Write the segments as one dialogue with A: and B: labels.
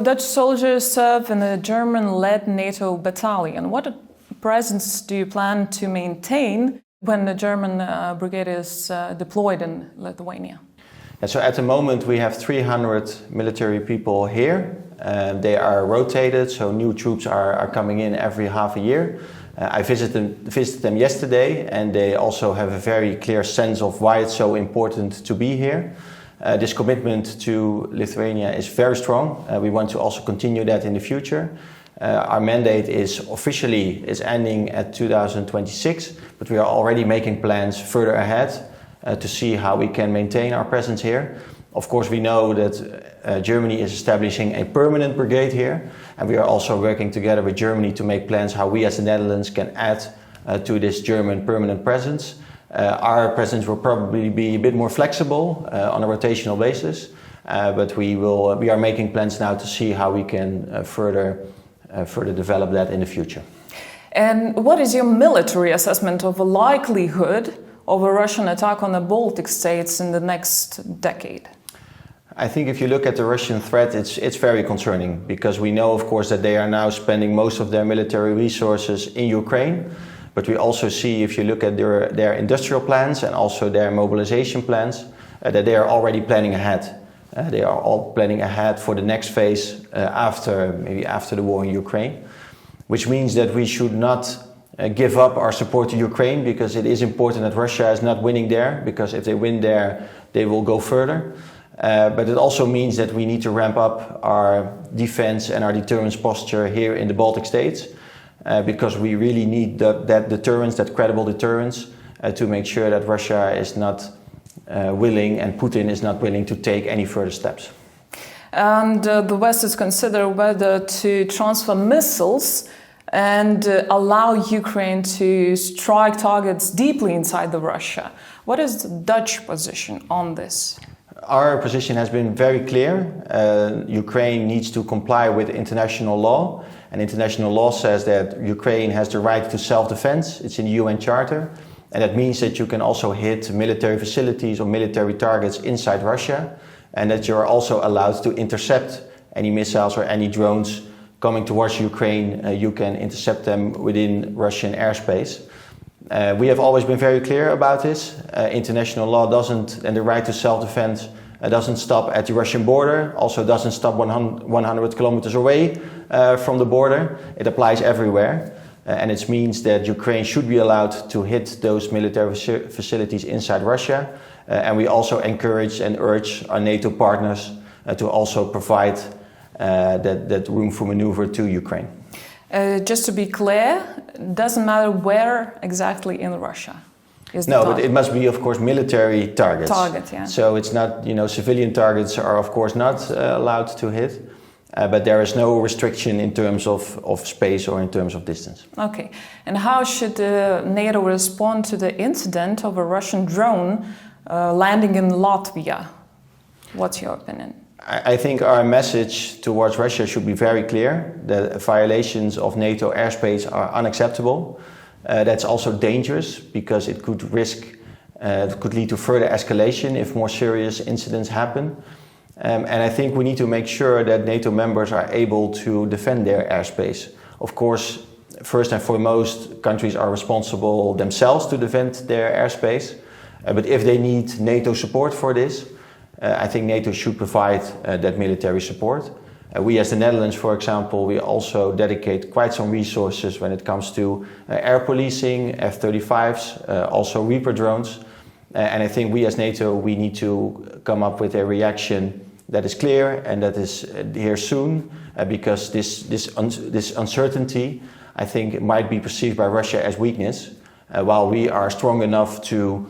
A: Dutch soldiers serve in a German-led NATO battalion. What presence do you plan to maintain when the German brigade is deployed in Lithuania?
B: So at the moment we have 300 military people here. They are rotated, so new troops are coming in every half a year. I visited them yesterday, and they also have a very clear sense of why it's so important to be here. This commitment to Lithuania is very strong. We want to also continue that in the future. Our mandate is officially ending at 2026, but we are already making plans further ahead to see how we can maintain our presence here. Of course, we know that Germany is establishing a permanent brigade here, and we are also working together with Germany to make plans how we as the Netherlands can add to this German permanent presence. Our presence will probably be a bit more flexible on a rotational basis, but we are making plans now to see how we can further develop that in the future.
A: And what is your military assessment of a likelihood of a Russian attack on the Baltic states in the next decade?
B: I think if you look at the Russian threat, it's very concerning, because we know, of course, that they are now spending most of their military resources in Ukraine. But we also see, if you look at their industrial plans and also their mobilization plans, that they are already planning ahead. They are all planning ahead for the next phase after the war in Ukraine, which means that we should not give up our support to Ukraine, because it is important that Russia is not winning there, because if they win there, they will go further. But it also means that we need to ramp up our defense and our deterrence posture here in the Baltic states, because we really need that deterrence, that credible deterrence, to make sure that Russia is not willing and Putin is not willing to take any further steps.
A: And the West is considering whether to transfer missiles and allow Ukraine to strike targets deeply inside the Russia. What is the Dutch position on this?
B: Our position has been very clear. Ukraine needs to comply with international law, and international law says that Ukraine has the right to self-defense. It's in the UN Charter, and that means that you can also hit military facilities or military targets inside Russia, and that you are also allowed to intercept any missiles or any drones coming towards Ukraine. You can intercept them within Russian airspace. We have always been very clear about this. International law doesn't, and the right to self-defense doesn't stop at the Russian border, also doesn't stop 100 kilometers away from the border. It applies everywhere. And it means that Ukraine should be allowed to hit those military facilities inside Russia. And we also encourage and urge our NATO partners to also provide that room for maneuver to Ukraine.
A: Just to be clear, it doesn't matter where exactly in Russia is the target.
B: But it must be, of course, military targets.
A: Yeah.
B: So it's not, civilian targets are, of course, not allowed to hit, but there is no restriction in terms of space or in terms of distance.
A: Okay. And how should NATO respond to the incident of a Russian drone landing in Latvia? What's your opinion?
B: I think our message towards Russia should be very clear, that violations of NATO airspace are unacceptable. That's also dangerous, because it could lead to further escalation if more serious incidents happen. And I think we need to make sure that NATO members are able to defend their airspace. Of course, first and foremost, countries are responsible themselves to defend their airspace. But if they need NATO support for this, I think NATO should provide that military support. We as the Netherlands, for example, we also dedicate quite some resources when it comes to air policing, F-35s, also Reaper drones. And I think we as NATO, we need to come up with a reaction that is clear and that is here soon, because this uncertainty, I think, might be perceived by Russia as weakness, while we are strong enough to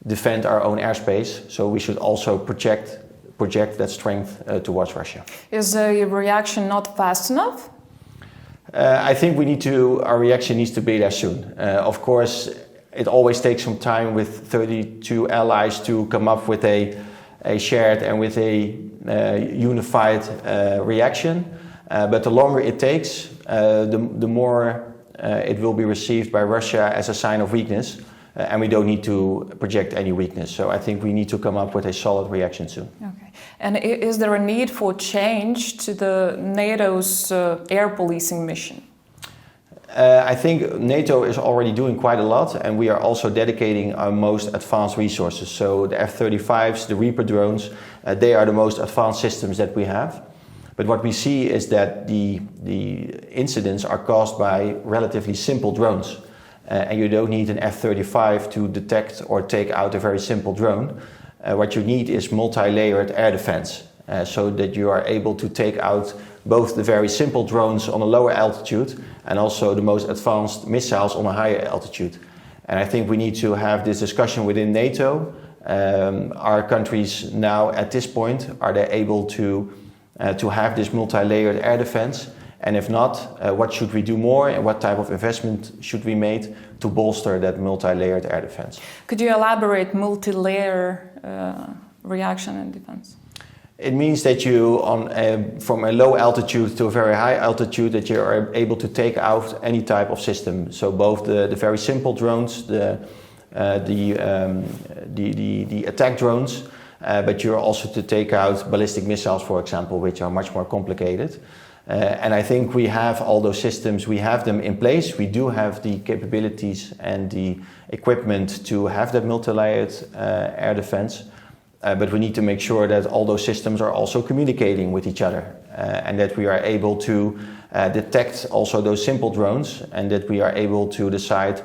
B: defend our own airspace, so we should also project that strength towards Russia.
A: Is the reaction not fast enough?
B: I think our reaction needs to be there soon. Of course, it always takes some time with 32 allies to come up with a shared and with a unified reaction. But the longer it takes, the more it will be received by Russia as a sign of weakness. And we don't need to project any weakness. So I think we need to come up with a solid reaction soon.
A: Okay. And is there a need for change to the NATO's air policing mission?
B: I think NATO is already doing quite a lot, and we are also dedicating our most advanced resources. So the F-35s, the Reaper drones, they are the most advanced systems that we have. But what we see is that the incidents are caused by relatively simple drones. And you don't need an F-35 to detect or take out a very simple drone. What you need is multi-layered air defense, so that you are able to take out both the very simple drones on a lower altitude and also the most advanced missiles on a higher altitude. And I think we need to have this discussion within NATO. Our countries now at this point, are they able to have this multi-layered air defense? And if not, what should we do more and what type of investment should we make to bolster that multi-layered air defense?
A: Could you elaborate multi-layer reaction and defense?
B: It means that you, from a low altitude to a very high altitude, that you are able to take out any type of system. So both the very simple drones, the attack drones, but you're also to take out ballistic missiles, for example, which are much more complicated. And I think we have all those systems, we have them in place. We do have the capabilities and the equipment to have that multi-layered air defense. But we need to make sure that all those systems are also communicating with each other, and that we are able to detect also those simple drones, and that we are able to decide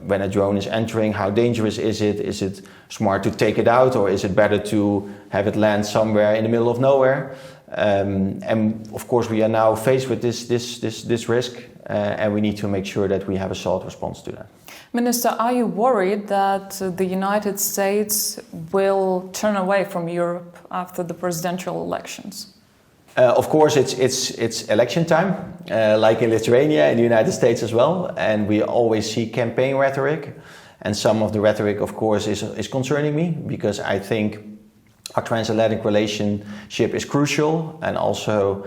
B: when a drone is entering, how dangerous is it? Is it smart to take it out, or is it better to have it land somewhere in the middle of nowhere? And of course we are now faced with this risk, and we need to make sure that we have a solid response to that.
A: Minister, are you worried that the United States will turn away from Europe after the presidential elections?
B: Of course, it's election time, like in Lithuania and the United States as well, and we always see campaign rhetoric, and some of the rhetoric, of course, is concerning me, because I think our transatlantic relationship is crucial, and also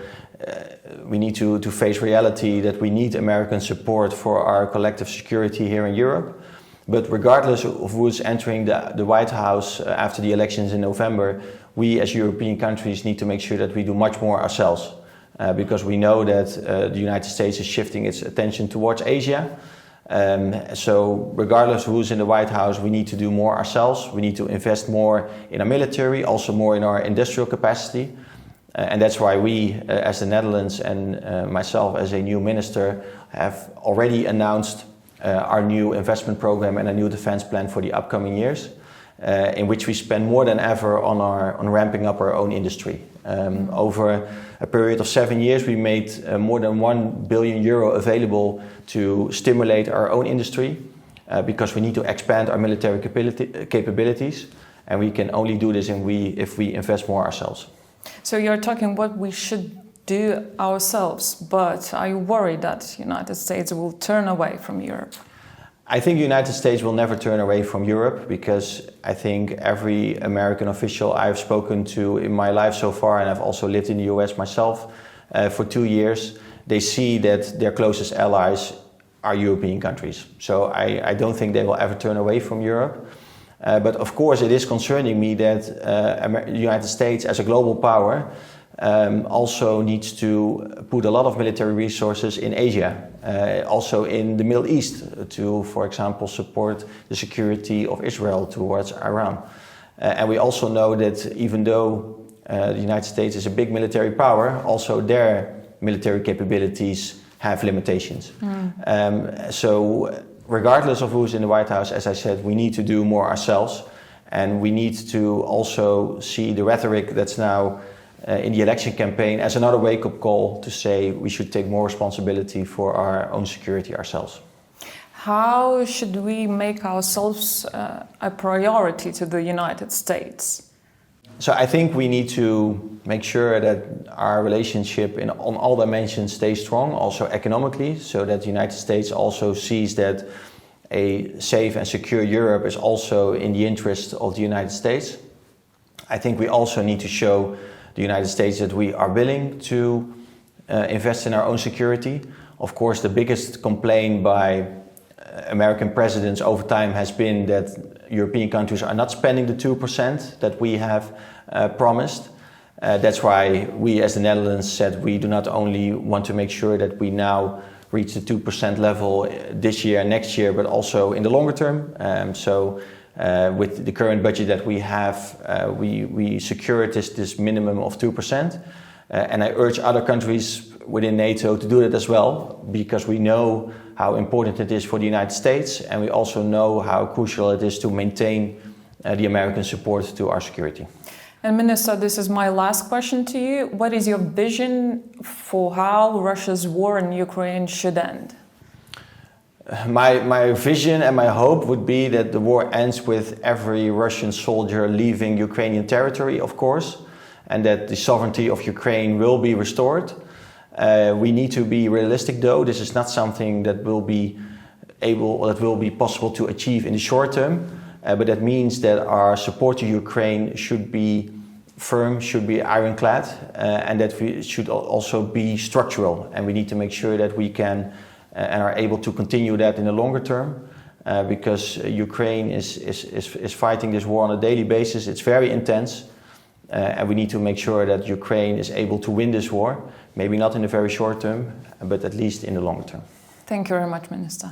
B: we need to face reality that we need American support for our collective security here in Europe. But regardless of who is entering the White House after the elections in November, we as European countries need to make sure that we do much more ourselves, because we know that the United States is shifting its attention towards Asia. So regardless of who's in the White House, we need to do more ourselves. We need to invest more in our military, also more in our industrial capacity. And that's why we, as the Netherlands and myself as a new minister, have already announced our new investment program and a new defense plan for the upcoming years, in which we spend more than ever on ramping up our own industry. Over a period of 7 years, we made more than €1 billion available to stimulate our own industry, because we need to expand our military capabilities, and we can only do this if we invest more ourselves.
A: So you're talking what we should do ourselves, but are you worried that the United States will turn away from Europe?
B: I think the United States will never turn away from Europe, because I think every American official I've spoken to in my life so far, and I've also lived in the US myself for 2 years, they see that their closest allies are European countries. So I don't think they will ever turn away from Europe. But of course it is concerning me that the United States as a global power also needs to put a lot of military resources in Asia, also in the Middle East, to, for example, support the security of Israel towards Iran. And we also know that even though the United States is a big military power, also their military capabilities have limitations. So regardless of who's in the White House, as I said, we need to do more ourselves, and we need to also see the rhetoric that's now in the election campaign as another wake-up call to say we should take more responsibility for our own security ourselves.
A: How should we make ourselves a priority to the United States?
B: So I think we need to make sure that our relationship on all dimensions stays strong, also economically, so that the United States also sees that a safe and secure Europe is also in the interest of the United States. I think we also need to show the United States that we are willing to invest in our own security. Of course, the biggest complaint by American presidents over time has been that European countries are not spending the 2% that we have promised. That's why we as the Netherlands said we do not only want to make sure that we now reach the 2% level this year and next year, but also in the longer term. With the current budget that we have, we secured this minimum of 2%. And I urge other countries within NATO to do that as well, because we know how important it is for the United States, and we also know how crucial it is to maintain the American support to our security.
A: And Minister, this is my last question to you. What is your vision for how Russia's war in Ukraine should end?
B: My vision and my hope would be that the war ends with every Russian soldier leaving Ukrainian territory, of course, and that the sovereignty of Ukraine will be restored. We need to be realistic, though. This is not something that will be possible to achieve in the short term. But that means that our support to Ukraine should be firm, should be ironclad, and that we should also be structural. And we need to make sure that we can and are able to continue that in the longer term, because Ukraine is fighting this war on a daily basis. It's very intense, and we need to make sure that Ukraine is able to win this war. Maybe not in the very short term, but at least in the longer term.
A: Thank you very much, Minister.